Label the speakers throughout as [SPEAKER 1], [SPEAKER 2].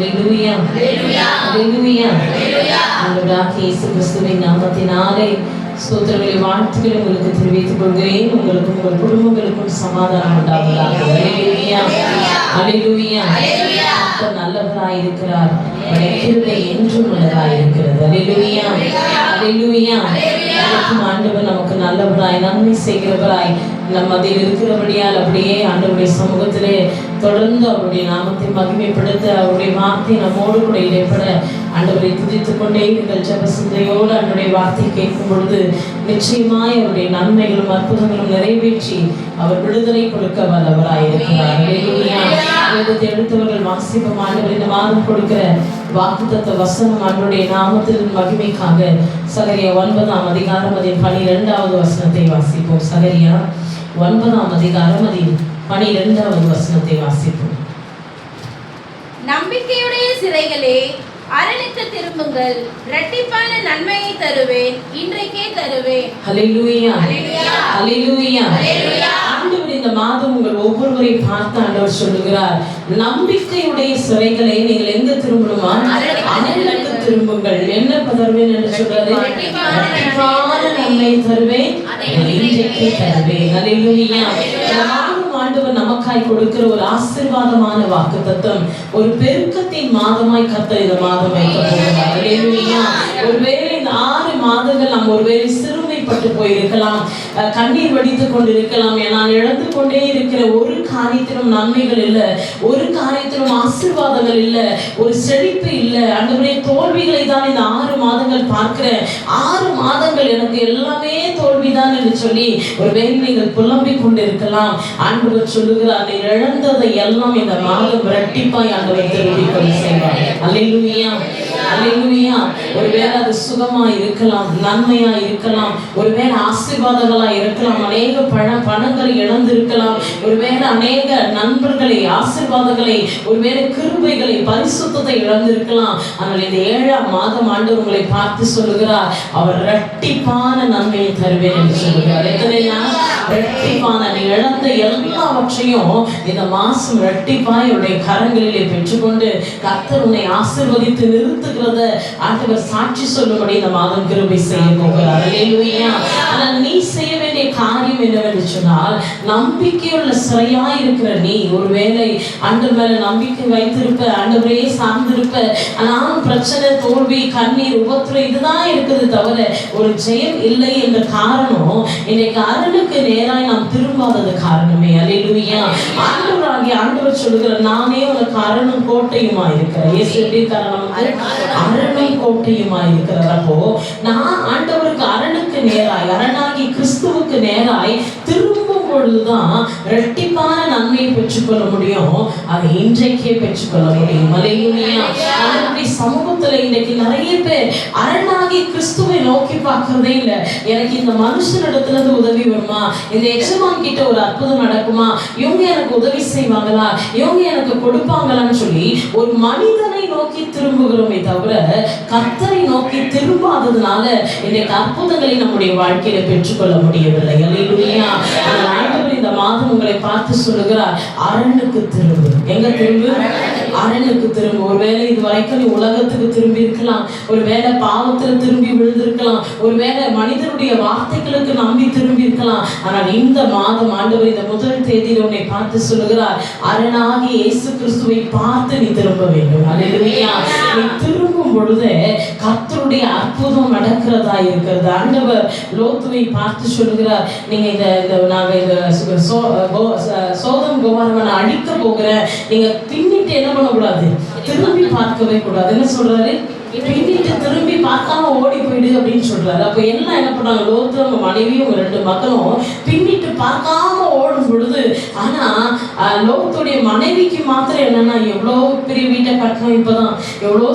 [SPEAKER 1] ஹல்லேலூயா ஹல்லேலூயா. ஆண்டவராகிய இயேசு கிறிஸ்துவின் நாமத்தினாலே ஸ்தோத்திரங்களை வாழ்த்துக்களை உங்களுக்கு தெரிவித்துக் கொள்கிறேன். உங்களுக்கும் உங்கள் குடும்பங்களுக்கும் சமாதானம் உண்டாவதாக. ஹல்லேலூயா ஹல்லேலூயா. கர்த்தர் நல்லவராய் இருக்கிறார். அவருடைய கிருபை என்றும் உள்ளதாய் இருக்கிறது. ஹல்லேலூயா ஹல்லேலூயா. ஆண்டவர் நமக்கு நல்லவராய் நன்மை செய்கிறவராய் நம் மத்தியில் இருக்கிறபடியால் அப்படியே ஆண்டவருடைய சமூகத்திலே தொடர்ந்து அவருடைய நாமத்தை மகிமைப்படுத்த அவருடைய வார்த்தை நம்மோடு கூட இடைப்பட ஆண்டவரை துதித்துக் கொண்டே நீங்கள் ஜெப சிந்தையோடு ஆண்டவருடைய வார்த்தை கேட்கும் பொழுது நிச்சயமாய் அவருடைய நன்மைகளும் அற்புதங்களும் நிறைவேற்றி அவர் விடுதலை கொடுக்க வல்லவராய் இருக்கிறார். வேதத்தை எடுத்தவர்கள் வாசிப்போம். ஆண்டவர் இந்த மாதம் கொடுக்கிற வாக்குத்தத்த வசனம் ஆண்டவருடைய நாமத்தின் மகிமைக்காக சகரியா 9ஆம் அதிகாரம் அதில் 12வது வசனத்தை வாசிப்போம். சகரியா 9ஆம் அதிகாரம் அதில் 12வது வசனத்தை வாசிப்போம்.
[SPEAKER 2] நம்பிக்கையுடைய சிறைகளே, அரணுக்கு திரும்புங்கள், இரட்டிப்பான நன்மையை தருவேன், இன்றைக்கே தருவேன்.
[SPEAKER 1] ஹல்லேலூயா
[SPEAKER 2] ஹல்லேலூயா
[SPEAKER 1] ஹல்லேலூயா.
[SPEAKER 2] ஹல்லேலூயா.
[SPEAKER 1] ஆண்டவர் இந்த மாதம் உங்கள் ஒவ்வொருவரையும் பார்த்து ஆண்டவர் சொல்லுகிறார், நம்பிக்கையுடைய சிறைகளை நீங்கள் எங்க திரும்பணுமா? அரணுக்கு திரும்புங்கள். என்ன தருவேன் என்று சொல்றாரு? இரட்டிப்பான நன்மை தருவேன், இன்றைக்கே தருவேன். ஹல்லேலூயா. ஆண்டவர் நமக்காய் கொடுக்கிற ஒரு ஆசீர்வாதமான வாக்குத்தத்தம், ஒரு பெருக்கத்தின் மாதமாய் கர்த்தர் இந்த மாதம் வைக்க போகிறார். ஹல்லேலூயா. ஒருவேளை இந்த 6 மாதங்கள் நாம் ஒருவேளை சிறுமைப்பட்டு போயிருக்கலாம், கண்ணீர் வடித்துக் கொண்டிருக்கலாம். நான் இழந்து கொண்டே இருக்கிற ஒரு காரியத்திலும் நன்மைகள் இல்லை, ஒரு காரியத்திலும் ஆசீர்வாதங்கள் இல்லை, ஒரு செழிப்பு இல்லை. ஆண்டவரே, தோல்விகளை தான் இந்த 6 மாதங்கள் பார்க்கிறேன். 6 மாதங்கள் எனக்கு எல்லாமே தோல்விதான் என்று சொல்லி ஒருவேளை நீங்கள் புலம்பிக் கொண்டிருக்கலாம். ஆண்டவர் சொல்லுகிறார், நீ இழந்ததை எல்லாம் இந்த மாதம் இரட்டிப்பாய் ஆண்டவர் திருப்பிக் கொண்டு செய்வார். அல்லேலூயா அல்லேலூயா. ஒருவேளை அது சுகமா இருக்கலாம், நன்மையா இருக்கலாம், ஒருவேளை ஆசீர்வாதங்களா இருக்கலாம், அநேக பணங்களை இழந்திருக்கலாம், ஒருவேளை அநேக நண்பர்களை, ஆசீர்வாதங்களை, ஒருவேளை கிருபைகளை, பரிசுத்தத்தை இழந்திருக்கலாம். ஆனால் இந்த 7ஆம் மாதம் ஆண்டவர் உங்களை பார்த்து சொல்லுகிறார், அவர் இரட்டிப்பான நன்மையை தருவேன் என்று சொல்லுகிறார். எத்தனையா இரட்டிப்பான, நீ இழந்த எல்லாவற்றையும் இந்த மாசம் இரட்டிப்பாய் உடைய கரங்களிலே பெற்றுக்கொண்டு கர்த்தர் உன்னை ஆசீர்வதித்து நிறுத்துகிறத ஆண்டவர் சாட்சி சொல்லும்படி இந்த மாதம் கிருபை செய்ய போகிறார். ஹல்லேலூயா. ஆனால் நீ செய்ய வேண்டிய காரியம் என்னவென்று சொன்னால், நம்பிக்கையுள்ள சிறையாய் இருக்கிற நீ ஒருவேளை ஆண்டவர் மேல நம்பிக்கை வைத்திருப்ப, ஆண்டவரையே சார்ந்திருப்ப, ஆனாலும் பிரச்சனை, தோல்வி, கண்ணீர், உபத்திரம் இதுதான் இருக்குது தவிர ஒரு ஜெயம் இல்லை என்ற காரணம் இன்னைக்கு அரணுக்கு நேராய் நாம் திரும்பாதது காரணமே. அல்லேலூயா. ஆண்டவர் சொல்லுகிற, நானே உனக்கு அரணும் கோட்டையுமா இருக்கிறேன். இயேசு எப்படி காரணம்? அரணும் கோட்டையுமா இருக்கிறார். அப்போ நான் ஆண்டவருக்கு அரணுக்கு நேராய், அரணாகி கிறிஸ்துவுக்கு நேராய் திரும்பும் பொழுதுதான் இரட்டிப்பான நன்மையை பெற்றுக்கொள்ள முடியும். அதை இன்றைக்கே பெற்றுக்கொள்ள முடியும். அல்லேலூயா. நம்முடைய சமூகத்துல இன்னைக்கு நிறைய பேர் அரணாகி கிறிஸ்துவை நோக்கி பார்க்கிறதே இல்லை. எனக்கு இந்த மனுஷனிடத்துல இருந்து உதவி வருமா? இந்த எஜமான் கிட்ட ஒரு அற்புதம் நடக்குமா? இவங்க எனக்கு உதவி செய்வாங்களா? இவங்க எனக்கு கொடுப்பாங்களான்னு சொல்லி ஒரு மனிதனை நோக்கி திரும்புகிறோமே தவிர கர்த்தரை நோக்கி திரும்பாததுனால இன்னைக்கு அற்புதங்களை நம்முடைய வாழ்க்கையில பெற்றுக்கொள்ள முடியவில்லை. அல்லேலூயா. ஆண்டவர் இந்த மாதம் உங்களை பார்த்து சொல்லுகிறார், அரணுக்கு திரும்பு. எங்க திரும்பு? அரணுக்கு திரும்பு. ஒருவேளை இது வரைக்கும் நீ உலகத்துக்கு திரும்பி இருக்கலாம், ஒருவேளை பாவத்துல திரும்பி விழுந்திருக்கலாம், ஒருவேளை மனிதனுடைய வார்த்தைகளுக்கு நம்பி திரும்பி இருக்கலாம். ஆனால் இந்த மாதம் ஆண்டவர் இந்த முதல் தேதியில் உன்னை பார்த்து சொல்லுகிறார், அரணாகி இயேசு கிறிஸ்துவை பார்த்து நீ திரும்ப வேண்டும். அல்லேலூயா. நீ திரும்பும் பொழுது கர்த்தருடைய அற்புதம் நடக்கிறதா இருக்கிறது. ஆண்டவர் லோத்துவை பார்த்து சொல்லுகிறார், நீங்க நாங்க இந்த சோதம் கோமோராவை அழிக்க போகிறேன், நீங்க பின்னிட்டு என்ன பண்ணக்கூடாது? திரும்பி பார்க்கவே கூடாது. என்ன சொல்றாரு? பின்னிட்டு திரும்பி பார்க்காம ஓடி போயிடு அப்படின்னு சொல்றாரு. அப்ப எல்லாம் என்ன பண்ணாங்க? லோத்து, அவங்க மனைவியும் 2 மக்களும் பின்னிட்டு பார்க்காம ஓடும் பொழுது, ஆனா லோத்துடைய மனைவிக்கு மாத்திரம் என்னன்னா, எவ்வளோ பெரிய வீட்டை கட்டணும், இப்பதான் எவ்வளோ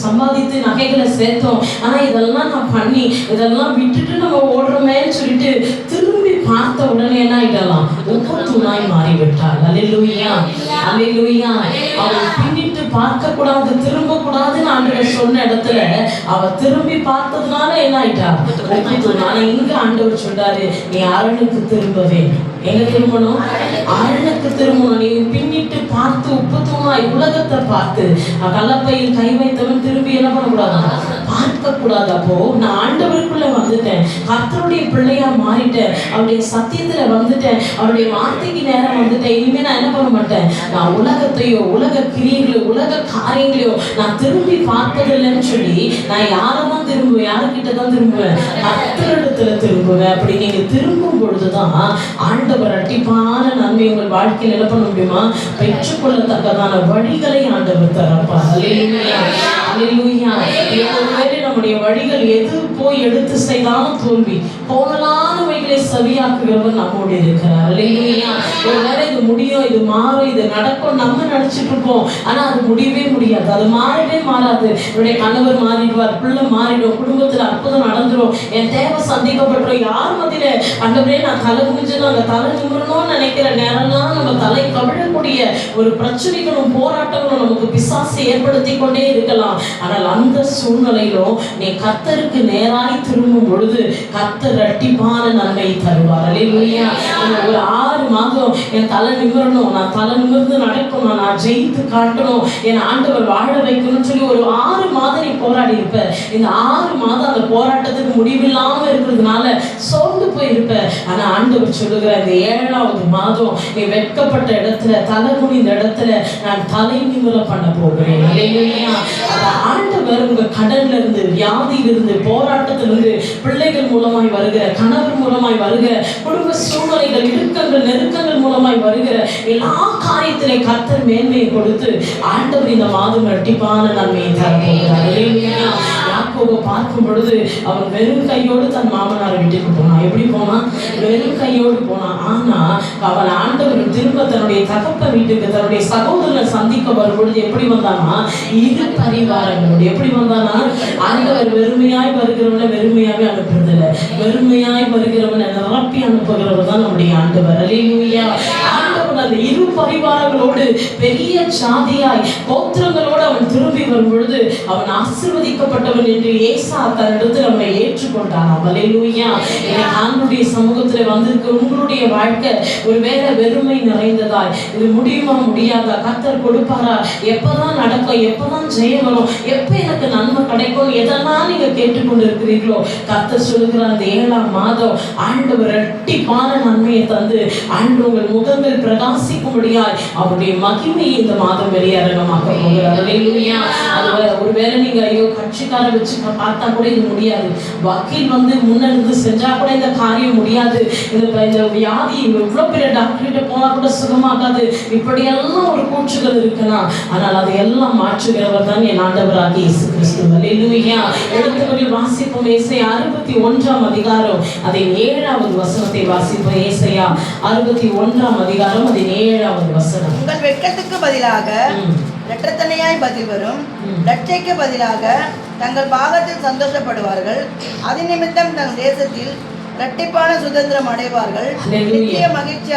[SPEAKER 1] சம்பாதித்து நகைகளை சேர்த்தோம், ஆனா இதெல்லாம் நான் பண்ணி இதெல்லாம் விட்டுட்டு நம்ம ஓடுறோமேன்னு சொல்லிட்டு திரும்பி பார்த்த உடனே என்ன ஆயிடலாம்? உப்புத்தூணாய் மாறிவிட்டாள். அல்லேலூயா அல்லேலூயா. அவள் பின்னிட்டு பார்க்க கூடாது, திரும்ப கூடாதுன்னு ஆண்டவர் சொன்ன இடத்துல அவ திரும்பி பார்த்ததுனால என்ன ஆயிட்டா? உப்புத்தூண். ஆனா இங்க ஆண்டவர் சொல்றாரு, நீ அரணுக்கு திரும்ப வேண்டும். எங்க திரும்பணும்? அரணுக்கு திரும்பணும். நீ பின்னிட்டு பார்த்து உப்பு தூணாய் உலகத்தை பார்த்து கலப்பையில் கை வைத்தவன் திரும்பி என்ன பண்ணக்கூடாது? பார்க்க கூடாது. அப்போ நான் ஆண்டவருக்குள்ள வந்துட்டேன், கர்த்தருடைய பிள்ளையா மாறிட்டேன், அவருடைய சத்தியத்துல வந்துட்டேன், அவருடைய வார்த்தைக்கு நேரம் வந்துட்டேன். இனிமே நான் என்ன பண்ண மாட்டேன்? நான் உலகத்தையோ உலக கிரியைகளோ உலக காரியங்களையோ நான் திரும்பி பார்ப்பதில்லைன்னு சொல்லி நான் யாரதான் திரும்புவேன்? யாருக்கிட்ட தான் திரும்புவேன்? கர்த்தரிடத்துல திரும்புவேன். அப்படி நீங்க திரும்பும் பொழுதுதான் ஆண்டவர் இரட்டிப்பான நன்மை உங்கள் வாழ்க்கையில் என்ன பண்ண முடியுமா? பெற்றுக்கொள்ளத்தக்கதான வழிகளை ஆண்டவர் தரப்பா. அல்லேலூயா, அல்லேலூயா. ஒருவேளை நம்முடைய வழிகள் எது போய் எடுத்து செய்தாலும் தோல்வி, கோணலானவைகளை சரியாக்குகிறவர் நம்மோடு இருக்கிறார். அல்லேலூயா. ஒருவேளை இது முடியும், இது மாறும், இது நடக்கும் நம்ம நினைச்சிட்டு இருப்போம். ஆனா அது முடியவே முடியாது, அது மாறவே மாறாது. என்னுடைய கணவர் மாறிடுவார், பிள்ளை மாறிடும், குடும்பத்துல அற்புதம் நடந்துரும், என் தேவை சந்திக்கப்பட்டுரும். யார் மத்தியில ஆண்டவரே நான் தலை குனிஞ்சு நாங்க தலை நிமிரணும்னு நினைக்கிற நேரம்லாம் நம்ம தலை கவிழக்கூடிய ஒரு பிரச்சனைகளும் போராட்டங்களும் நமக்கு பிசாசு ஏற்படுத்தி கொண்டே இருக்கலாம். ஆனால் அந்த சூழ்நிலையிலும் நீ கர்த்தருக்கு நேராய் திரும்பும் பொழுது கர்த்தர் இரட்டிப்பான நன்மை தருவார். அல்லேலூயா. ஒரு 6 மாதம் என் தலை நிமிரணும், நான் தலை நிமிர்ந்து நடக்கணும், நான் ஜெயித்து காட்டணும், என் ஆண்டவர் வாழ வைக்கணும்னு சொல்லி ஒரு 6 மாதம் நீ போராடி இருப்ப. இந்த 6 மாதம் அந்த போராட்டத்துக்கு முடிவில்லாம இருக்கிறதுனால சோர்ந்து போயிருப்ப. ஆனா ஆண்டவர் சொல்லுகிற இந்த 7ஆவது மாதம் நீ வெட்கப்பட்ட இடத்துல, தலை குனிந்த இடத்துல நான் தலை நிமிர பண்ண போகிறேன். அல்லேலூயா. அந்த ஆண்டவர் உங்க கடன்ல இருந்து, வியாதியிலிருந்து, போராட்டத்திலிருந்து, பிள்ளைகள் மூலமாய் வருகிற, கணவர் மூலமாய் வருகிற, குடும்ப சூழ்நிலைகள், இறுக்கங்கள், நெருக்கங்கள் மூலமாய் வருகிற எல்லா காரியத்திலே கர்த்தர் மேன்மையை கொடுத்து ஆண்டவர் இந்த மாதம் இரட்டிப்பான நன்மையை தரப்போகிறார். அல்லேலூயா. யாக்கோபை பார்க்கும் பொழுது அவன் வெறும் கையோடு தன் மாமனாரை வீட்டுக்கு போனான். எப்படி போனான்? வெறும் கையோடு போனான். ஆனா அவன் ஆண்டவர் திரும்ப தன்னுடைய தகப்ப வீட்டுக்கு, தன்னுடைய சகோதரனை சந்திக்க வரும்பொழுது எப்படி வந்தானா? 2 பரிவாரங்களோடு. எப்படி வந்தானா? ஆண்டவர் வெறுமையாய் வருகிறவனை வெறுமையாவே அனுப்புறதில்லை, வெறுமையாய் வருகிறவனை நிரப்பி அனுப்புகிறவர் தான் நம்முடைய ஆண்டவர். அல்லேலூயா. ஆண்டவர் அந்த 2 பரிவாரங்களோடு பெரிய சாதியாய் கோத்திரங்களோடு அவன் திரும்பி வரும் பொழுது அவன் ஆசீர்வதிக்கப்பட்டவன் என்று ஏசா தன்னிடத்தில் அவனை ஏற்றுக்கொண்டான். அல்லேலூயா. ஆண்டவருடைய சமூகத்தில் வந்திருக்கிற உங்களுடைய வாழ்க்கை ஒருவேளை வெறுமை நிறைந்ததாய், இது முடியுமா முடியாதா, கர்த்தர் கொடுப்பாரா, எப்பதான் நடக்கும், எப்பதான் ஜெயம் வரும், எப்ப எனக்கு நன்மை கிடைக்கும், எதெல்லாம் நீங்க கேட்டுக்கொண்டு இருக்கிறீர்களோ கர்த்தர் சொல்லுகிற அந்த 7ஆம் மாதம் ஆண்டவர் இரட்டிப்பான நன்மையை தந்து ஆண்டவர் உங்கள் முகங்கள் பிரகாசிக்கும்படியாய் அவருடைய மகிமையை இந்த மாதம் வெளியரங்கமாக்க போகிறார். அல்லேலூயா. ஒருவேளை நீங்க ஐயோ கட்சிக்கார வச்சு பார்த்தா கூட இது முடியாது, வக்கீல் வந்து முன்னிருந்து செஞ்சா கூட இந்த காரியம் முடியாது, இந்த வியாதி இவ்வளவு பெரிய டாக்டர்கிட்ட போனா கூட சுகமாகாது, இப்படியெல்லாம் ஒரு கூற்றுகள் இருக்கலாம். ஆனால் அதை எல்லாம் மாற்றுகிறவர் தான் என் ஆண்டவராகிய இயேசு கிறிஸ்து. அல்லேலூயா. எடுத்தவர்கள் வாசிப்போம். ஏசாயா 61ஆம் அதிகாரம் அதன் 7ஆவது வசனத்தை வாசிப்போம். ஏசாயா 61ஆம் அதிகாரம் அதன் 7ஆவது வசனம்.
[SPEAKER 3] உங்கள் வெட்கத்துக்கு பதிலாக இரட்டத்தனையாய் பதில் வரும், இரட்சைக்கு பதிலாக தங்கள் பாகத்தில் சந்தோஷப்படுவார்கள், அது நிமித்தம் தங்கள் தேசத்தில் இரட்டிப்பான சுதந்திரம் அடைவார்கள், நித்திய மகிழ்ச்சி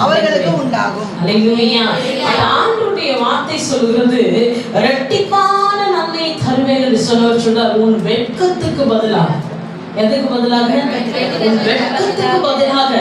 [SPEAKER 3] அவர்களுக்கு உண்டாகும்.
[SPEAKER 1] அல்லேலூயா. ஆண்டவருடைய வார்த்தை சொல்கிறது இரட்டிப்பான நன்மை தருவேன் என்று சொல்றார். உன் வெட்கத்துக்கு பதிலாக, எதுக்கு பதிலாக? உன் வெட்கத்துக்கு பதிலாக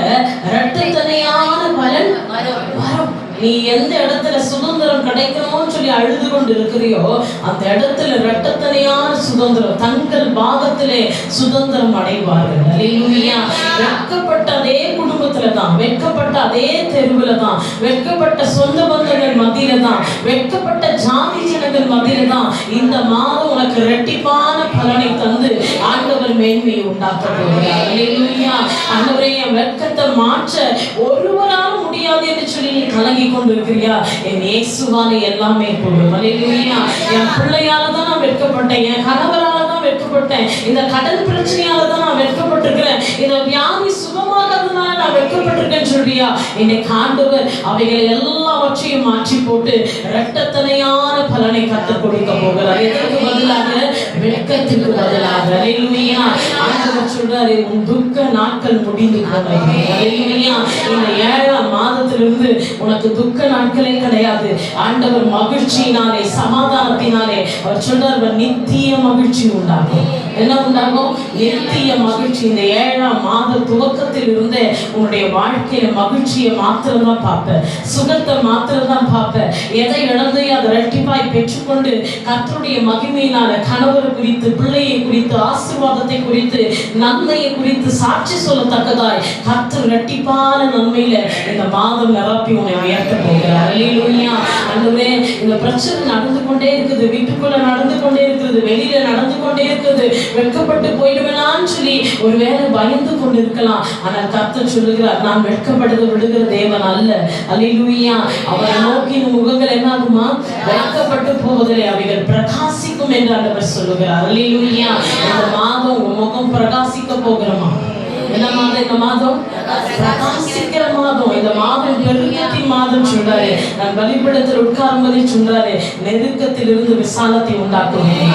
[SPEAKER 1] இரட்டத்தனையான பலன் வரும். நீ எந்த இடத்துல சுதந்திரம் கிடைக்கணும்னு சொல்லி அழுது கொண்டு இருக்கிறியோ அந்த இடத்துல இரட்டத்தனையான சுதந்திரம், தங்கள் பாகத்திலே சுதந்திரம் அடைவார்கள். அல்லேலூயா. வெட்கப்பட்ட அதே குடும்பத்துல தான், வெட்கப்பட்ட அதே தெருவுல தான், வெட்கப்பட்ட சொந்த பந்தங்கள் மத்தியில தான், வெட்கப்பட்ட ஜாதி ஜனங்கள் மத்தியில தான் இந்த மாதம் உனக்கு இரட்டிப்பான பலனை தந்து ஆண்டவர் மேன்மையை உண்டாக்க போகிறார். அல்லேலூயா. ஆண்டவரே, என் வெட்கத்தை மாற்ற ஒருவரால் முடியாது என்று சொல்லி நீ கலங்கி கொண்டிருக்கிறியா? என் இயேசுவால எல்லாமே கூடும். அல்லேலூயா. என் பிள்ளையால தான் நான் வெட்கப்பட்டேன், என் கணவரால தான் வெட்கப்பட்டேன், இந்த கடன் பிரச்சனையால தான் நான் வெட்கப்பட்டிருக்கிறேன், இந்த வியாதி சுகமாகிறதுனால நான் வெட்கப்பட்டிருக்கேன்னு சொல்றியா? இன்னைக்கு ஆண்டவர் அவைகளை எல்லாவற்றையும் மாற்றி போட்டு இரட்டத்தனையான பலனை கற்றுக் கொடுக்க போகிறார். எதற்கு பதிலாக? வெட்கத்துக்கு பதிலாக. அல்லேலூயா. ஆண்டவர் சொல்றாரு, உன் துக்க நாட்கள் முடிந்து போனது. அல்லேலூயா. இந்த 7ஆம் மாதத்திலிருந்து உனக்கு துக்க நாட்களே கிடையாது. ஆண்டவர் மகிழ்ச்சியினாலே, சமாதானத்தினாலே அவர் சொல்றார், நித்திய மகிழ்ச்சி உண்டாகும். என்ன உண்டாகும்? நித்திய மகிழ்ச்சி. இந்த 7ஆம் மாத துவக்கத்தில் உலகத்தில் இருந்த உன்னுடைய வாழ்க்கையில மகிழ்ச்சியை மாத்திரம் தான் பார்ப்ப, சுகத்தை மாத்திரம் தான் பார்ப்ப. எதை இழந்தையோ அதை இரட்டிப்பாய் பெற்றுக்கொண்டு கர்த்தருடைய மகிமையினால கணவர் குறித்து, பிள்ளையை குறித்து, ஆசீர்வாதத்தை குறித்து, நன்மையை குறித்து சாட்சி சொல்லத்தக்கதாய் கர்த்தர் இரட்டிப்பான நன்மையில இந்த மாதம் நிரப்பி உன்னை உயர்த்த போகிறார். அல்லேலூயா. ஆண்டவரே, இந்த பிரச்சனை நடந்து கொண்டே இருக்குது, வீட்டுக்குள்ள நடந்து கொண்டே இருக்குது, வெளியில நடந்து கொண்டே இருக்குது, வெட்கப்பட்டு போயிடுவேனான்னு சொல்லி ஒருவேளை பயந்து கொண்டு இருக்கலாம். ஆனால் கர்த்தர் சொல்லுகிறார், நான் வெட்கப்படுத்த விடுகிற தேவன் அல்ல. அல்லேலூயா. அவரை நோக்கி முகங்கள் என்ன ஆகுமா? வெட்கப்பட்டு போவதில்லை, அவைகள் பிரகாசிக்கும் என்று ஆண்டவர் சொல்லுகிறார். அல்லேலூயா. இந்த மாதம் உங்க முகம் பிரகாசிக்க போகிறோமா? என்ன மாதம் இந்த மாதம்? பிரகாசிக்கிற மாதம். இந்த மாதம் பெருக்கத்தின் மாதம் சொல்றாரு. நான் பலிபீடத்தில் உட்காரும்படி சொல்றாரு, நெருக்கத்தில் இருந்து விசாலத்தை உண்டாக்குவேன்.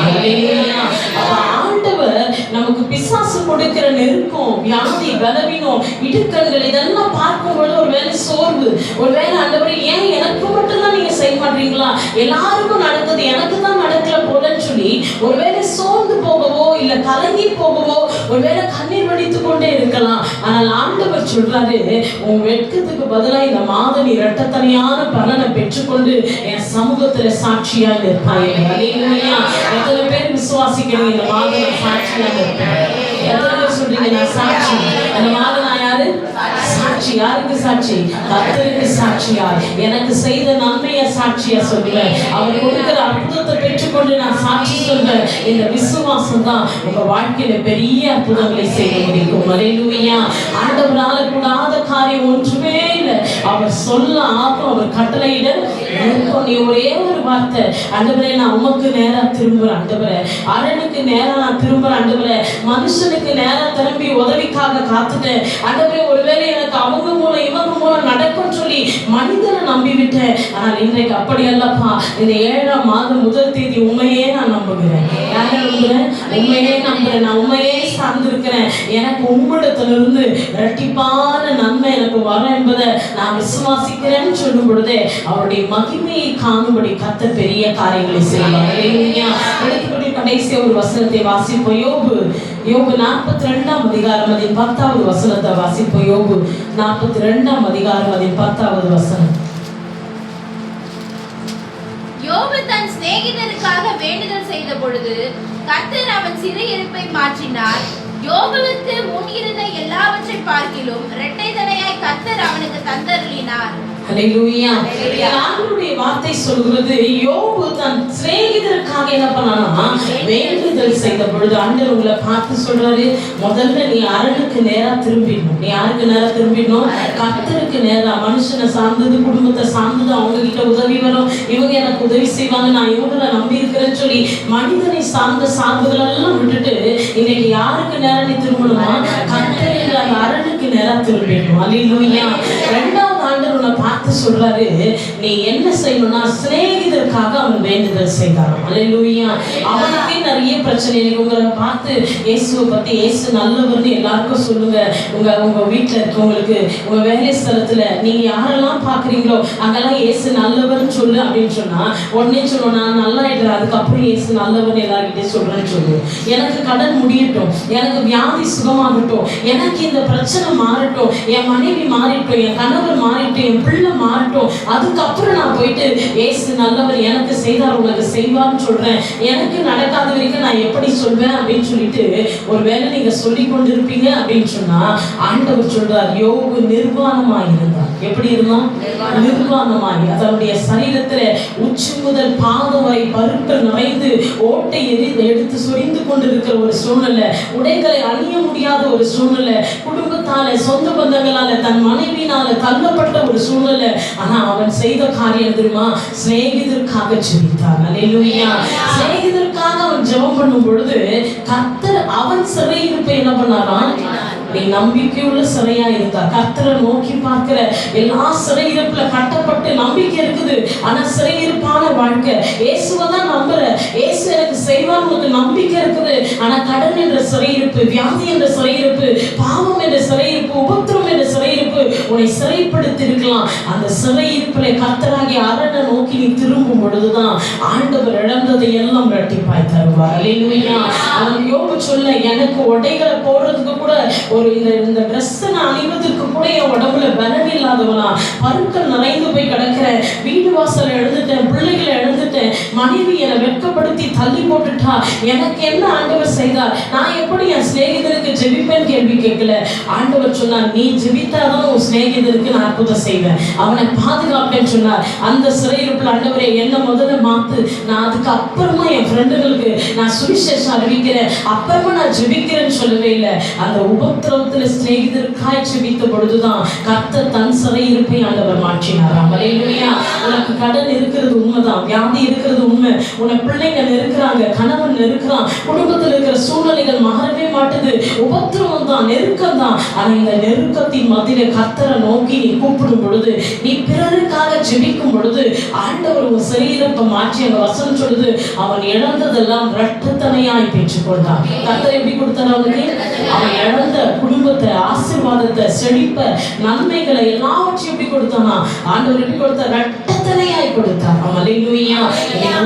[SPEAKER 1] ஆண்டவர் நமக்கு பிசாசு கொடுக்கிற நெருக்கம், வியாதி, பலவீனம், இடுக்கண்கள் இதெல்லாம் பார்க்கும்போது ஒருவேளை சோர்வு, ஒருவேளை ஆண்டவர் ஏன் எனக்கு மட்டும்தான் நீங்க செய்ய மாட்டீங்களா, எல்லாருக்கும் நடக்குது எனக்கு தான் நடக்கல போலன்னு சொல்லி ஒருவேளை சோர்ந்து போகவோ இல்ல கலங்கி போகவோ ஒருவேளை கண்ணீர் வடித்து கொண்டே இருக்கலாம். ஆனால் ஆண்டவர் சொல்றாரு, உன் வெட்கத்துக்கு பதிலா இந்த மாதம் நீ இரட்டத்தனையான பலனை பெற்றுக்கொண்டு என் சமூகத்துல சாட்சியா இருப்பாய். எத்தனை பேர் விசுவாசிக்கிறீங்க இந்த மாதம் சாட்சியா இருப்பேன்? எத்தனை பேர் சொல்றீங்க நான் சாட்சி? அந்த மாதம் நான் யாரு? சாட்சி. யாருக்கு சாட்சி? கர்த்தருக்கு சாட்சியா, எனக்கு செய்த நன்மையை சாட்சியா சொல்லுவேன், அவர் கொடுக்கிற அற்புதத்தை பெற்றுக்கொண்டு நான் சாட்சி சொல்றேன். இந்த விசுவாசம் தான் உங்க வாழ்க்கையில பெரிய அற்புதங்களை செய்ய முடியும். அல்லேலூயா. ஆண்டவரால கூடாத காரியம் ஒன்றுமே இல்லை. அவர் சொல்ல ஆகும், அவர் கட்டளையிட இருக்கும். நீ ஒரே ஒரு வார்த்தை, ஆண்டவரே நான் உமக்கு நேரா திரும்புறேன், ஆண்டவரே அரணுக்கு நேரா நான் திரும்புறேன், ஆண்டவரே மனுஷனுக்கு நேரா திரும்பி உதவிக்காக காத்துட்டேன், ஆண்டவரே ஒருவேளை எனக்கு அவங்க மூலம் இவங்க மூலம் நடக்கும் சொல்லி மனிதனை நம்பிவிட்டேன். ஆனால் இன்றைக்கு அப்படி அல்லப்பா. இந்த 7ஆம் மாதம் முதல் தேதி உண்மையே நான் நம்புகிறேன். யாரை நம்புகிறேன்? உண்மையே நம்புகிறேன். நான் உண்மையே சார்ந்திருக்கிறேன். எனக்கு உம்மிடத்திலிருந்து இரட்டிப்பான நன்மை எனக்கு வரும் என்பதை நான் விசுவாசிக்கிறேன்னு சொல்லும் பொழுதே அவருடைய மகிமையை காணும்படி கர்த்தர் பெரிய காரியங்களை செய்வார். அடுத்தபடி கடைசி ஒரு வசனத்தை வாசிப்போம். யோபு 42ஆம் அதிகாரம் அதின் 10வது வசனத்தை வாசிப்போம். யோபு 42ஆம் அதிகாரம் அதின் 10வது வசனம்.
[SPEAKER 2] யோபு தன் சிநேகிதருக்காக வேண்டுதல் செய்த பொழுது கர்த்தர் அவன் சிறையிருப்பை மாற்றினார். யோபுவுக்கு முன் இருந்த எல்லாவற்றை பார்க்கிலும் இரட்டை தடையாய் கர்த்தர் அவனுக்கு தந்தருளினார்.
[SPEAKER 1] அல்லேலூயா. ஆண்டவருடைய வார்த்தை சொல்கிறது, யோபு தன் சிநேகிதருக்காக என்ன பண்ணானா வேண்டுதல் செய்த பொழுது ஆண்டவர் உங்களை பார்த்து சொல்றாரு, முதல்ல நீ அரணுக்கு நேரா திரும்பிடணும். நீ யாருக்கு நேரா திரும்பிடணும்? கர்த்தருக்கு நேரா. மனுஷனை சார்ந்தது, குடும்பத்தை சார்ந்தது, அவங்க கிட்ட உதவி வரும், இவங்க எனக்கு உதவி செய்வாங்க, நான் இவங்களை நம்பி இருக்கிறேன்னு சொல்லி மனிதனை சார்ந்த சார்புகள் எல்லாம் விட்டுட்டு இன்னைக்கு யாருக்கு நேரா நீ திரும்பணுமா? கர்த்தருக்கு அரணுக்கு நேரா திரும்பிடணும். அல்லேலூயா. 2வது ஆண்டவர் உன்னை பார்த்து சொல்றாரு, நீ என்ன செய்யணும்னா சிநேகிதருக்காக அவன் வேண்டுதல் செய்தாராம். அல்லேலூயா. அவனுக்கு நிறைய பிரச்சனை. உங்களை பார்த்து இயேசுவை பத்தி, இயேசு நல்லவர்னு எல்லாருக்கும் சொல்லுங்க. உங்க வீட்டுல இருக்கவங்களுக்கு, உங்க வேலை ஸ்தலத்துல நீங்க யாரெல்லாம் பாக்குறீங்களோ அங்கெல்லாம் இயேசு நல்லவர்னு சொல்லு அப்படின்னு சொன்னா உடனே சொல்லணும், நான் நல்லா ஆயிடுறேன், அதுக்கப்புறம் இயேசு நல்லவர்னு எல்லார்கிட்டே சொல்றேன்னு சொல்லு. எனக்கு கடன் முடியட்டும், எனக்கு வியாதி சுகமாகட்டும், எனக்கு இந்த பிரச்சனை மாறட்டும், என் மனைவி மாறிட்டோம், என் கணவர் மாறிட்டோம், என் பிள்ளை மாறட்டும், அதுக்கப்புறம் நான் போயிட்டு இயேசு நல்லவர், எனக்கு செய்தார் உங்களுக்கு செய்வார்னு சொல்றேன், எனக்கு நடக்காத வரைக்கும் நான் எப்படி சொல்வேன் அப்படின்னு சொல்லிட்டு ஒருவேளை நீங்க சொல்லி கொண்டிருப்பீங்க அப்படின்னு சொன்னா ஆண்டவர் சொல்றார், யோபு நிர்வாணமாய் இருந்தார். எப்படி இருந்தான்? நிர்வாணமாய். அதனுடைய சரீரத்துல உச்சி முதல் பாதம் வரை பருக்கள் நிறைந்து ஓட்டை எடுத்து சொரிந்து கொண்டிருக்கிற ஒரு சூழ்நிலை, உடைகளை அணிய முடியாத ஒரு சூழ்நிலை, குடும்பத்தால சொந்த பந்தங்களால தன் மனைவினால தள்ளப்பட்ட ஒரு சூழ்நிலை. ஆனா அவன் செய்த காரியம் தெரியுமா? சிநேகிதருக்காக ஜெபித்தான். அல்லேலூயா. சிநேகிதருக்காக அவன் ஜெபம் பண்ணும் பொழுது கர்த்தர் அவன் சிறையிருப்பை என்ன பண்ணாராம்? நீ நம்பிக்கையுள்ள சிறையா இருந்தா, கர்த்தரை நோக்கி பார்க்கிற எல்லா சிறையிருப்புல கட்டப்பட்டு நம்பிக்கை இருக்குது, ஆனா சிறையிருப்பான வாழ்க்கை, இயேசுவை தான் நம்புற, இயேசு எனக்கு செய்வார் உனக்கு நம்பிக்கை இருக்குது, ஆனா கடன் என்ற சிறையிருப்பு, வியாதி என்ற சிறையிருப்பு, பாவம் என்ற சிறையிருப்பு, உபத்திரம் என்ற சிறையிருப்பு, சிறையிருப்பு உன்னை சிறைப்படுத்தி இருக்கலாம். அந்த சிறையிருப்பிலே கர்த்தராகிய அரணை நோக்கி நீ திரும்பும் பொழுதுதான் ஆண்டவர் இழந்ததை எல்லாம் இரட்டிப்பாய் தருவார். அல்லேலூயா. அவன் யோபு சொல்ல, எனக்கு உடைகளை போடுறதுக்கு கூட ஒரு இந்த ட்ரெஸ் நான் அணிவதற்கு கூட என் உடம்புல பலம் இல்லாதவனா, பருக்கள் நிறைந்து போய் கிடக்கிறேன், வீடு வாசல் எழுந்துட்டேன், பிள்ளைகளை எழுந்துட்டேன், மனைவி என்னை வெட்கப்படுத்தி தள்ளி போட்டுட்டா, எனக்கு என்ன ஆண்டவர் செய்தார், நான் எப்படி என் சிநேகிதருக்கு ஜெபிப்பேன் கேள்வி கேட்கல. ஆண்டவர் சொன்னார், நீ ஜெபித்தாதான் உன் சிநேகிதருக்கு நான் அற்புதம் செய்வேன், அவனை பாதுகாப்பேன்னு சொன்னார். அந்த சிறையிருப்புல ஆண்டவரே என்ன முதல்ல மாத்து, நான் அதுக்கு அப்புறமா என் ஃப்ரெண்டுகளுக்கு நான் சுவிசேஷம் அறிவிக்கிறேன், அப்புறமா நான் ஜெபிக்கிறேன்னு சொல்லவே இல்லை. அந்த உபத்திரவத்துல சிநேகிதருக்காய் ஜெபித்த பொழுதுதான் கர்த்தர் தன் சிறையிருப்பை ஆண்டவர் மாற்றினாராம். அல்லேலூயா. உனக்கு கடன் இருக்கிறது உண்மைதான், வியாதி இருக்கிறது உண்மை, உன பிள்ளைகள் இருக்கிறாங்க, கணவன் இருக்கிறான், குடும்பத்தில் இருக்கிற சூழ்நிலைகள் மாறவே மாட்டுது, உபத்திரவம் தான், நெருக்கம் தான். ஆனா இந்த நெருக்கத்தின் மத்தியில கர்த்தரை நோக்கி நீ கூப்பிடும் பொழுது, நீ பிறருக்காக ஜெபிக்கும் பொழுது ஆண்டவர் உன் சிறையிருப்பை மாற்றி அந்த வசனம் சொல்லுது, அவன் இழந்ததெல்லாம் இரட்டத்தனையாய் பெற்றுக்கொண்டான். கர்த்தர் எப்படி கொடுத்தார் அவனுக்கு? அவன் இழந்த குடும்பத்தை, ஆசீர்வாதத்தை, செழிப்ப, நன்மைகளை எல்லாவற்றையும் எப்படி கொடுத்தானா? ஆண்டவர் எப்படி கொடுத்தார்? இரட்டத்தனையாய் கொடுத்தார். அல்லேலூயா.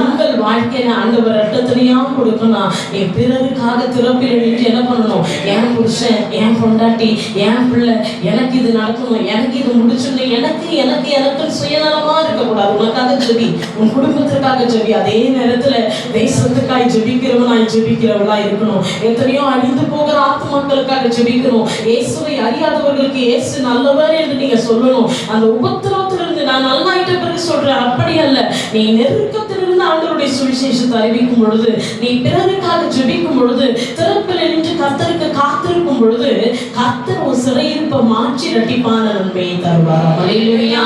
[SPEAKER 1] உங்கள் வாழ்க்கையில ஆண்டவர் இரட்டத்தனையா கொடுக்கணும். நீ பிறருக்காக திறப்பில் எழுதி என்ன பண்ணணும்? என் புருஷன், என் பொண்டாட்டி, என் பிள்ளை, எனக்கு இது நடக்கணும், எனக்கு இது முடிச்சிடணும், எனக்கு எனக்கு எனக்கு சுயநலமா இருக்கக்கூடாது. உனக்காக ஜெபி, உன் குடும்பத்திற்காக ஜெபி, அதே நேரத்துல தேசத்துக்காய் ஜெபிக்கிறவனாய் ஜெபிக்கிறவளா இருக்கணும். எத்தனையோ அழிந்து போகிற ஆத்துமாக்களுக்காக ஜெபிக்கணும். இயேசுவை அறியாதவர்களுக்கு இயேசு நல்லவர் என்று நீங்க சொல்லணும். அந்த உபத்திரவத்திலிருந்து நான் நல்லாயிட்ட பிறகு சொல்றேன், அப்படி அல்ல. நீ நெருக்கத்திலிருந்து ஆண்டவருடைய சுவிசேஷத்தை அறிவிக்கும் பொழுது, நீ பிறருக்காக ஜெபிக்கும் பொழுது, திறப்பில் நின்று கர்த்தருக்கு காத்திருக்கும் பொழுது, கர்த்தர் ஒரு சிறையிருப்பை மாற்றி இரட்டிப்பான நன்மையை தருவார். அல்லேலூயா.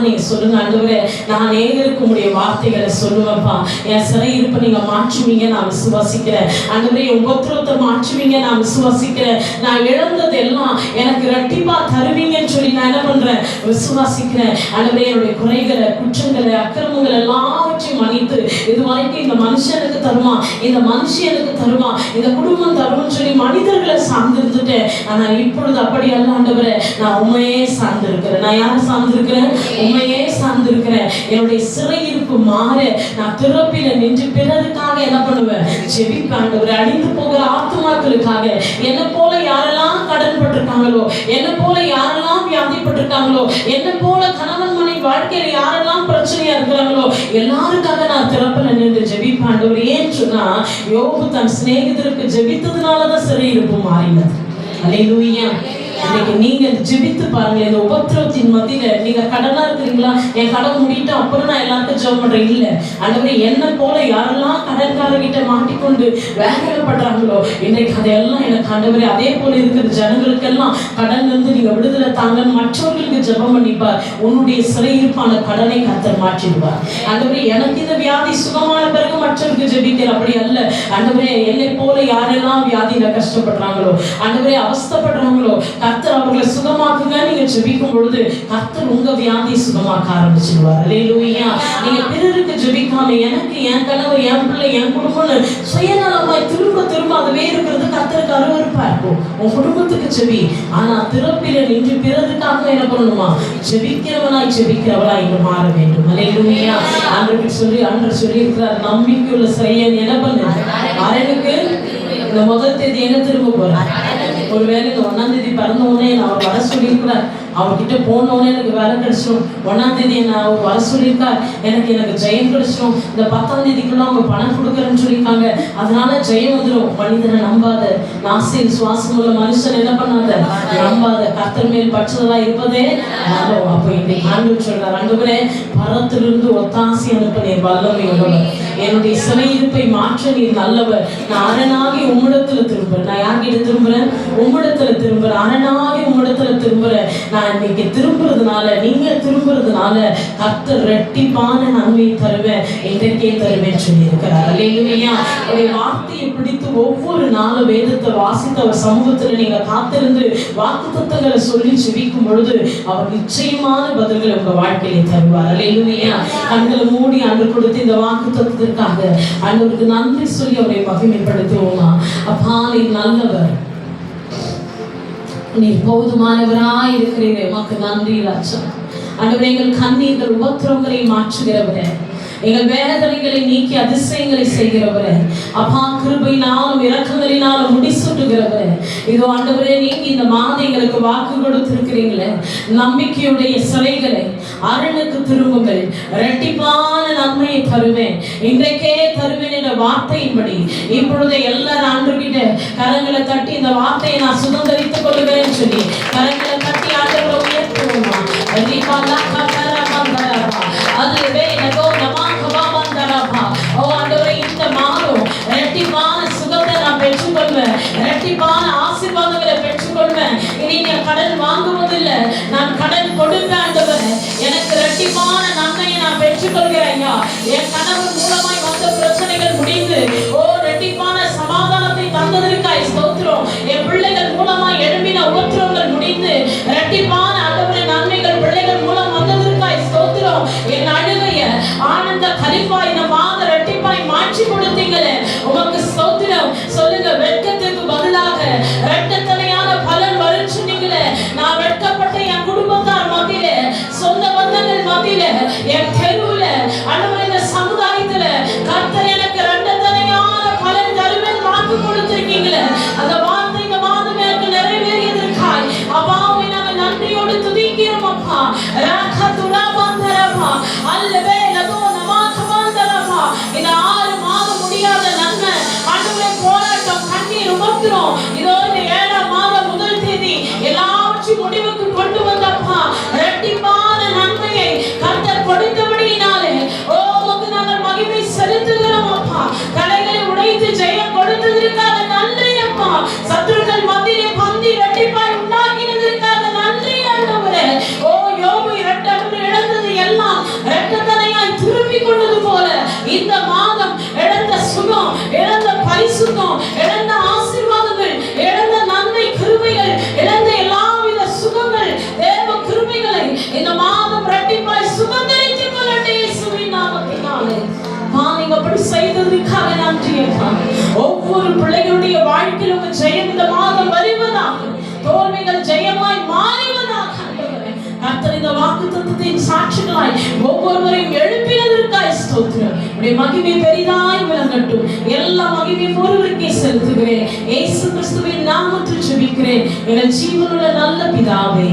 [SPEAKER 1] நீங்க சொல்லுங்க, ஆண்டவரே நான் நேயருக்கு உடைய வார்த்தைகளை சொல்லுவேன்ப்பா, என் சிறையிருப்பை நீங்க மாற்றுவீங்க நான் விசுவாசிக்கிறேன். ஆண்டவரே என் உபத்திரவத்தை மாற்றுவீங்க நான் விசுவாசிக்கிறேன். நான் இழந்தது எல்லாம் எனக்கு இரட்டிப்பா தருவீங்கன்னு சொல்லி நான் என்ன பண்றேன்? விசுவாசிக்கிறேன். ஆண்டவரே என்னுடைய குறைகளை, குற்றங்களை, அக்கிரமங்கள் எல்லாவற்றையும் மன்னித்து, இதுவரைக்கும் இந்த மனுஷனுக்கு தருமா, இந்த மனுஷனுக்கு தருமா, இந்த குடும்பம் தரும்னு சொல்லி மனிதர்களை சார்ந்திருந்துட்டேன். ஆனா இப்பொழுது அப்படி அல்ல ஆண்டவரே, நான் உண்மையே சார்ந்திருக்கிறேன். நான் யாரை சார்ந்திருக்கிறேன்? உண்மையே சார்ந்திருக்கிறேன். என்னுடைய சிறையிருப்பு மாற நான் திறப்பில நின்று பிறருக்காக என்ன பண்ணுவேன்? ஜெபிப்பேன். ஆண்டவரே அழிந்து போகிற ஆத்துமாக்களுக்காக, என்ன போல யாரெல்லாம் கடன் பட்டிருக்காங்களோ, என்ன போல யாரெல்லாம் வியாதிப்பட்டிருக்காங்களோ, என்ன போல கணவன் மனைவி வாழ்க்கையில யாரெல்லாம் பிரச்சனையா இருக்கிறாங்களோ எல்லாருக்காக நான் திறப்பில நின்று ஜெபிப்பேன். ஆண்டவரே ஏன்னு சொன்னா, யோபு தன் சிநேகிதருக்கு ஜெபித்ததுனாலதான் சிறையிருப்பு மாறினது. அல்லேலூயா. இன்னைக்கு நீங்க ஜெபித்து பாருங்க. இந்த உபத்திரவத்தின் மத்தியில நீங்க கடனா இருக்கிறீங்களா? என் கடன் முடிட்டு அப்புறம் நான் எல்லாருக்கும் ஜெபம் பண்றேன் இல்ல. ஆண்டவரே என்ன போல யாரெல்லாம் கடன்காரர்கிட்ட மாட்டிக்கொண்டு வேதனைப்படுறாங்களோ இன்றைக்கு அதையெல்லாம் எனக்கு ஆண்டவரே அதே போல இருக்கிற ஜனங்களுக்கெல்லாம் கடன்ல இருந்து நீங்க விடுதலை தாங்க, மற்றவர்களுக்கு ஜெபம் பண்ணிப்பார். உன்னுடைய சிறையிருப்பான கடனை கர்த்தர் மாற்றிடுவார். ஆண்டவரே எனக்கு இந்த வியாதி சுகமான பிறகு மற்றவருக்கு ஜெபிக்கிற அப்படி அல்ல. ஆண்டவரே என்னை போல யாரெல்லாம் வியாதியில கஷ்டப்படுறாங்களோ, ஆண்டவரே அவஸ்தைப்படுறாங்களோ, கர்த்தர் அவர்களை சுகமாக்குங்க. நீங்க ஜெபிக்கும் பொழுது கர்த்தர் உங்க வியாதியை சுகமாக்க ஆரம்பிச்சிடுவார். அல்லேலூயா. நீங்க பிறருக்கு ஜெபிக்காம எனக்கு, என் கணவர், என் பிள்ளை, என் குடும்பம்னு சுயநலமாய் திரும்ப திரும்ப அதுவே இருக்கிறது கர்த்தருக்கு அருவருப்பா இருக்கும். உன் குடும்பத்துக்கு ஜெபி, ஆனா திறப்பில நின்று பிறருக்காக என்ன பண்ணணுமா? ஜெபிக்கிறவனாய் ஜெபிக்கிறவளாய் இங்கு மாற வேண்டும். அல்லேலூயா. ஆண்டவர் சொல்லி இருக்கிறார், நம்பிக்கையுள்ள சிறையன் என்ன பண்ணு? அரணுக்கு இந்த முதல் தேதி என்ன திரும்ப போறேன்? ஒருவேளை இந்த 1ஆம் தேதி பிறந்த உடனே நான் அவர் வர சொல்லியிருக்கிறார், அவர்கிட்ட போனோடனே எனக்கு வேலை கிடைச்சிடும். 1ஆம் தேதி நான் அவர் வர சொல்லியிருக்கார், எனக்கு ஜெயம் கிடைச்சிடும். இந்த 10ஆம் தேதிக்குள்ள அவங்க பணம் கொடுக்குறேன்னு சொல்லியிருக்காங்க, அதனால ஜெயம் வந்துடும். மனிதனை நம்பாத, நாசில் சுவாசம் உள்ள மனுஷன் என்ன பண்ணாத, நம்பாத, கர்த்தர் மேல் பற்றுதலா இருப்பதே நல்லது. அப்போ இன்னைக்கு ஆண்டவர் சொல்றார், ஆண்டவரே பரத்திலிருந்து ஒத்தாசி அனுப்ப நீர் வல்லமை உள்ளவர், என்னுடைய சிறையிருப்பை மாற்ற நீர் நல்லவர். நான் அரணாகி உம்மிடத்துல திரும்புறேன். நான் யார்கிட்ட திரும்புறேன்? உம்மிடத்துல திரும்புறேன். அரணாகி உம்மிடத்துல திரும்புறேன். நான் இன்னைக்கு திரும்புறதுனால, நீங்க திரும்புறதுனால கர்த்தர் இரட்டிப்பான நன்மையை தருவேன், இன்றைக்கே தருவேன் சொல்லி இருக்கிறார். அல்லேலூயா. அவருடைய வார்த்தையை பிடித்து ஒவ்வொரு நாளும் வேதத்தை வாசித்து அவர் சமூகத்துல நீங்க காத்திருந்து வாக்குத்தத்தங்களை சொல்லி ஜெபிக்கும் பொழுது அவர் நிச்சயமான பதில்களை உங்க வாழ்க்கையை தருவார். அல்லேலூயா. கண்களை மூடி ஆண்டவர் கொடுத்து இந்த வாக்குத்தத்தத்திற்காக ஆண்டவருக்கு நன்றி சொல்லி அவரை மகிமைப்படுத்துவோமா? அப்பா நீர் நல்லவர், நீர் போதுமானவராய் இருக்கிறீரே, உமக்கு நன்றி ராஜா. ஆண்டவரே, எங்கள் கண்ணீர்கள் உபத்திரவங்களை மாற்றுகிறவரே, எங்கள் வேதனைகளை நீக்கி அதிசயங்களை செய்கிறவரே, அப்பா கிருபையினாலும் இரக்கங்களினாலும் முடிசூட்டுகிறவரே, இதோ ஆண்டவரே, நீங்க இந்த மாதம் எங்களுக்கு வாக்கு கொடுத்திருக்கிறீங்களே, நம்பிக்கையுடைய சிறைகளை அரணுக்கு திரும்புங்கள், இரட்டிப்பான நன்மையை தருவேன், இன்றைக்கே தருவேன் என்ற வார்த்தையின்படி இப்பொழுது எல்லாரும் ஆண்டவர்கிட்ட கரங்களை தட்டி இந்த வார்த்தையை நான் சுதந்திரித்துக் கொள்கிறேன்னு சொல்லி கரங்களை தட்டி ஆண்டவரை உயர்த்துவோமா. இந்த மாதம் இரட்டிப்பான சுகத்தை நான் பெற்றுக்கொள்வேன், இரட்டிப்பான ஆசீர்வாதங்களை பெற்றுக்கொள்வேன். இனி நான் கடன் வாங்குவதில்லை, நான் கடன் கொடுப்பேன். ஆண்டவரே, எனக்கு இரட்டிப்பான நன்மையை நான் பெற்றுக்கொள்கிறேன். என் கணவன் மூலமாய் வந்த பிரச்சனைகள் முடிந்து இரட்டிப்பான சமாதானத்தை தந்ததற்காய் ஸ்தோத்திரம். என் பிள்ளைகள் மூலமாய் எழும்பின உபத்திரவங்கள் முடிந்து இரட்டிப்பான ஆண்டவரே நன்மைகள் பிள்ளைகள் மூலம் வந்ததற்காய் ஸ்தோத்திரம். என் அழுகைய ஆனந்த கலிப்பாய் இந்த மாத இரட்டிப்பாய் மாற்றி கொடுத்தீங்களே, உமக்கு ஸ்தோத்திரம். சொல்லுங்க, வெட்கத்துக்கு பதிலாக இரட்டத்தனையான பலன் வருச்சு. நீங்களே, நான் வெட்கப்பட்ட என் குடும்பத்தார் மத்தியிலே, சொந்த பந்தங்கள் மத்தியிலே, என் தெருவுல, ஆண்டவரே இந்த சமுதாயத்துல கர்த்தர் எனக்கு இரட்டத்தனையான பலன் தருவேன் வாக்கு கொடுத்திருக்கீங்களே, அந்த வார்த்தை இந்த மாதம் எனக்கு நிறைவேறியதற்காய் அப்பாவை நாங்கள் நன்றியோடு துதிக்கிறோம். அப்பா ராகதுரா பந்தரபா அல்லவே லகோ நமாகவந்தரபா, இந்த 6 மாதம் முடியாத நன்மை ஆண்டவரே, போராட்டம், கண்ணீர், உபத்திரம், இதோ இந்த 7ஆம் மாதம் முதல் தேதி எல்லாவற்றையும் முடிவுக்கு கொண்டு வந்தப்பா இரட்டிப்பான நன்மையை கர்த்தர் கொடுத்தபடியினாலே உமக்கு நாங்கள் மகிமை செலுத்துகிறோம். அப்பா தடைகளை உடைத்து ஜெயம் கொடுத்ததற்காக நன்றி. அப்பா சத்துருக்கள் மத்தியிலே பந்தி இரட்டிப்பாய் உண்டாக்கினதற்காக நன்றி. ஆண்டவரே, யோபு இழந்தது எல்லாம் இரட்டத்தனையாய் திருப்பி கொண்டது போல இந்த மாதம் இழந்த சுகம், இழந்த பரிசுத்தம், இழந்த ஆசீர்வாதங்கள், இழந்த நன்மை கிருபைகள், இழந்த எல்லாவித சுகங்கள், தேவ கிருபைகளை இந்த மாதம் இரட்டிப்பாய் சுகந்தரித்துக் கொள்ளட்டும் இயேசுவின் நாமத்தினாலே. நீங்க அப்படி செய்ததற்காக நன்றி. ஒவ்வொரு பிள்ளைகளுடைய வாழ்க்கையில் உங்க ஜெயம் இந்த மாதம் வருவதாக, தோல்விகள் ஜெயமாய் மாறுவதாக. கர்த்தர் இந்த வாக்குத்தத்தத்தின் சாட்சிகளாய் ஒவ்வொருவரையும் எழுப்பினதற்காய் ஸ்தோத்திரம். உடைய மகிமை பெரிதாய் விளங்கட்டும். எல்லா மகிமையும் ஒருவருக்கே செலுத்துகிறேன். இயேசு கிறிஸ்துவின் நாமத்தில் ஜெபிக்கிறேன் எங்கள் ஜீவனுள்ள நல்ல பிதாவே.